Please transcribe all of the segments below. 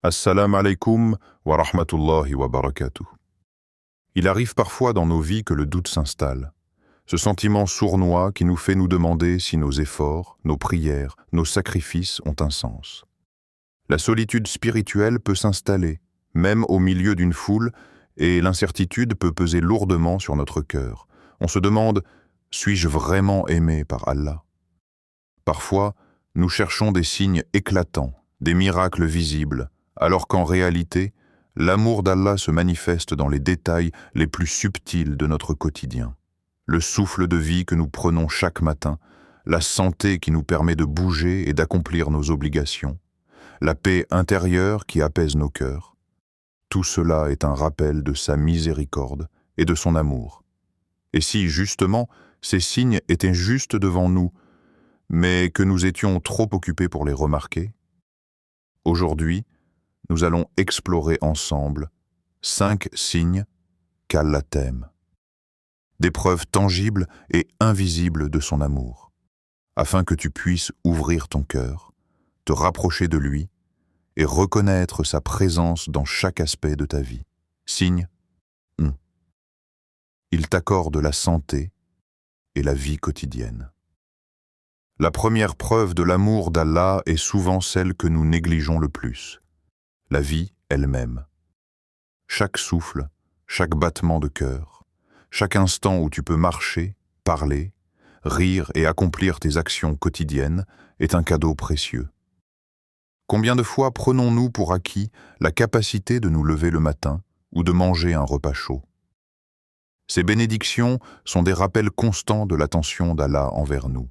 Assalamu alaikum wa rahmatullahi wa barakatuh. Il arrive parfois dans nos vies que le doute s'installe. Ce sentiment sournois qui nous fait nous demander si nos efforts, nos prières, nos sacrifices ont un sens. La solitude spirituelle peut s'installer, même au milieu d'une foule, et l'incertitude peut peser lourdement sur notre cœur. On se demande, suis-je vraiment aimé par Allah? Parfois, nous cherchons des signes éclatants, des miracles visibles, alors qu'en réalité, l'amour d'Allah se manifeste dans les détails les plus subtils de notre quotidien. Le souffle de vie que nous prenons chaque matin, la santé qui nous permet de bouger et d'accomplir nos obligations, la paix intérieure qui apaise nos cœurs. Tout cela est un rappel de sa miséricorde et de son amour. Et si, justement, ces signes étaient juste devant nous, mais que nous étions trop occupés pour les remarquer? Aujourd'hui, nous allons explorer ensemble 5 signes qu'Allah t'aime. Des preuves tangibles et invisibles de son amour, afin que tu puisses ouvrir ton cœur, te rapprocher de lui et reconnaître sa présence dans chaque aspect de ta vie. Signe 1. Il t'accorde la santé et la vie quotidienne. La première preuve de l'amour d'Allah est souvent celle que nous négligeons le plus, la vie elle-même. Chaque souffle, chaque battement de cœur, chaque instant où tu peux marcher, parler, rire et accomplir tes actions quotidiennes est un cadeau précieux. Combien de fois prenons-nous pour acquis la capacité de nous lever le matin ou de manger un repas chaud? Ces bénédictions sont des rappels constants de l'attention d'Allah envers nous.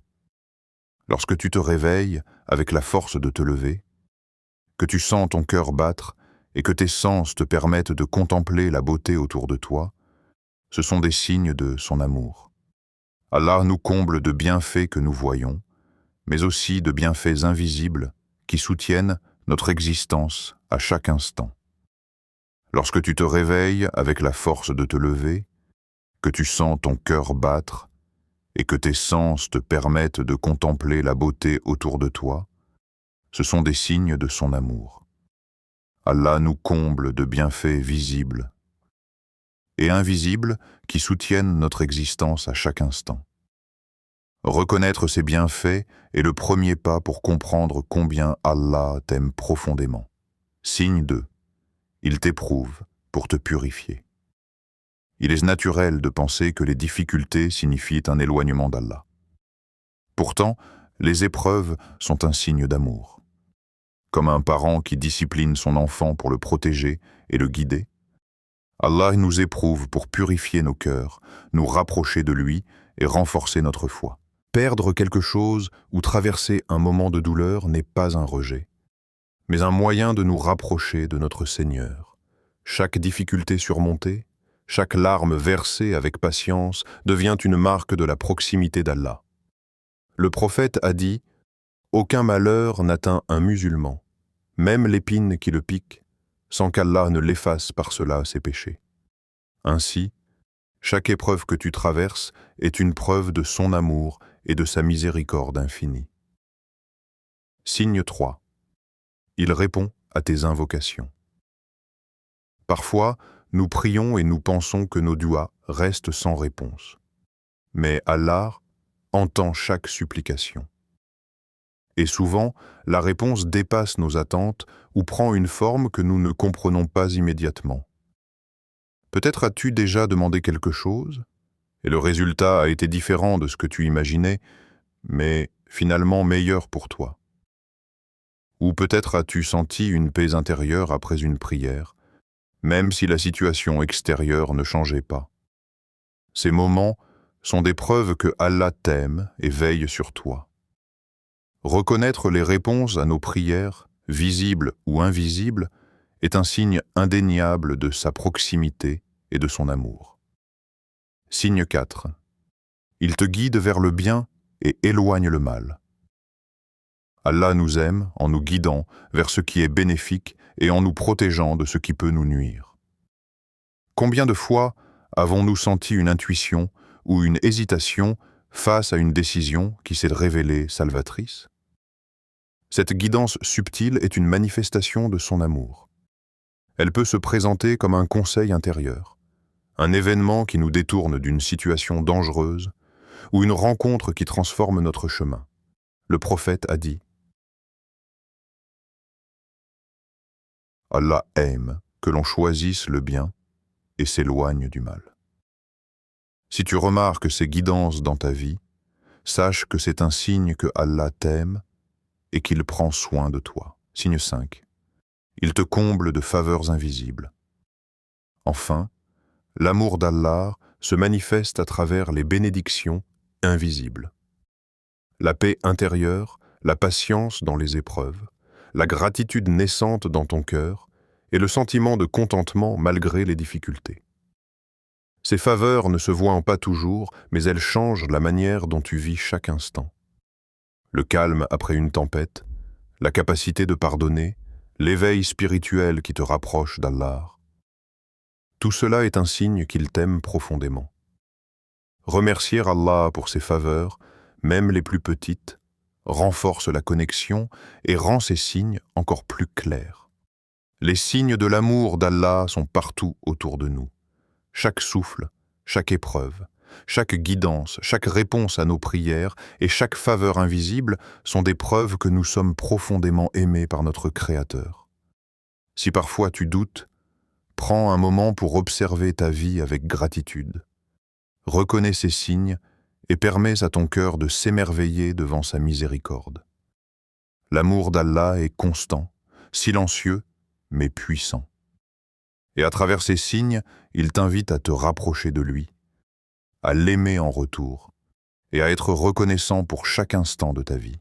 Lorsque tu te réveilles avec la force de te lever, que tu sens ton cœur battre et que tes sens te permettent de contempler la beauté autour de toi, ce sont des signes de son amour. Allah nous comble de bienfaits que nous voyons, mais aussi de bienfaits invisibles qui soutiennent notre existence à chaque instant. Lorsque tu te réveilles avec la force de te lever, que tu sens ton cœur battre et que tes sens te permettent de contempler la beauté autour de toi, ce sont des signes de son amour. Allah nous comble de bienfaits visibles et invisibles qui soutiennent notre existence à chaque instant. Reconnaître ces bienfaits est le premier pas pour comprendre combien Allah t'aime profondément. Signe 2. Il t'éprouve pour te purifier. Il est naturel de penser que les difficultés signifient un éloignement d'Allah. Pourtant, les épreuves sont un signe d'amour. Comme un parent qui discipline son enfant pour le protéger et le guider, Allah nous éprouve pour purifier nos cœurs, nous rapprocher de lui et renforcer notre foi. Perdre quelque chose ou traverser un moment de douleur n'est pas un rejet, mais un moyen de nous rapprocher de notre Seigneur. Chaque difficulté surmontée, chaque larme versée avec patience devient une marque de la proximité d'Allah. Le prophète a dit « Aucun malheur n'atteint un musulman, même l'épine qui le pique, sans qu'Allah ne l'efface par cela ses péchés. » Ainsi, chaque épreuve que tu traverses est une preuve de son amour et de sa miséricorde infinie. Signe 3. Il répond à tes invocations. Parfois, nous prions et nous pensons que nos duas restent sans réponse. Mais Allah entend chaque supplication. Et souvent, la réponse dépasse nos attentes ou prend une forme que nous ne comprenons pas immédiatement. Peut-être as-tu déjà demandé quelque chose, et le résultat a été différent de ce que tu imaginais, mais finalement meilleur pour toi. Ou peut-être as-tu senti une paix intérieure après une prière, même si la situation extérieure ne changeait pas. Ces moments sont des preuves que Allah t'aime et veille sur toi. Reconnaître les réponses à nos prières, visibles ou invisibles, est un signe indéniable de sa proximité et de son amour. Signe 4. Il te guide vers le bien et éloigne le mal. Allah nous aime en nous guidant vers ce qui est bénéfique et en nous protégeant de ce qui peut nous nuire. Combien de fois avons-nous senti une intuition ou une hésitation face à une décision qui s'est révélée salvatrice? Cette guidance subtile est une manifestation de son amour. Elle peut se présenter comme un conseil intérieur, un événement qui nous détourne d'une situation dangereuse ou une rencontre qui transforme notre chemin. Le prophète a dit « Allah aime que l'on choisisse le bien et s'éloigne du mal. » Si tu remarques ces guidances dans ta vie, sache que c'est un signe que Allah t'aime et qu'il prend soin de toi. Signe 5. Il te comble de faveurs invisibles. Enfin, l'amour d'Allah se manifeste à travers les bénédictions invisibles. La paix intérieure, la patience dans les épreuves, la gratitude naissante dans ton cœur et le sentiment de contentement malgré les difficultés. Ces faveurs ne se voient pas toujours, mais elles changent la manière dont tu vis chaque instant. Le calme après une tempête, la capacité de pardonner, l'éveil spirituel qui te rapproche d'Allah. Tout cela est un signe qu'il t'aime profondément. Remercier Allah pour ses faveurs, même les plus petites, renforce la connexion et rend ces signes encore plus clairs. Les signes de l'amour d'Allah sont partout autour de nous. Chaque souffle, chaque épreuve, chaque guidance, chaque réponse à nos prières et chaque faveur invisible sont des preuves que nous sommes profondément aimés par notre Créateur. Si parfois tu doutes, prends un moment pour observer ta vie avec gratitude. Reconnais ces signes et permets à ton cœur de s'émerveiller devant sa miséricorde. L'amour d'Allah est constant, silencieux, mais puissant. Et à travers ces signes, il t'invite à te rapprocher de lui, à l'aimer en retour et à être reconnaissant pour chaque instant de ta vie.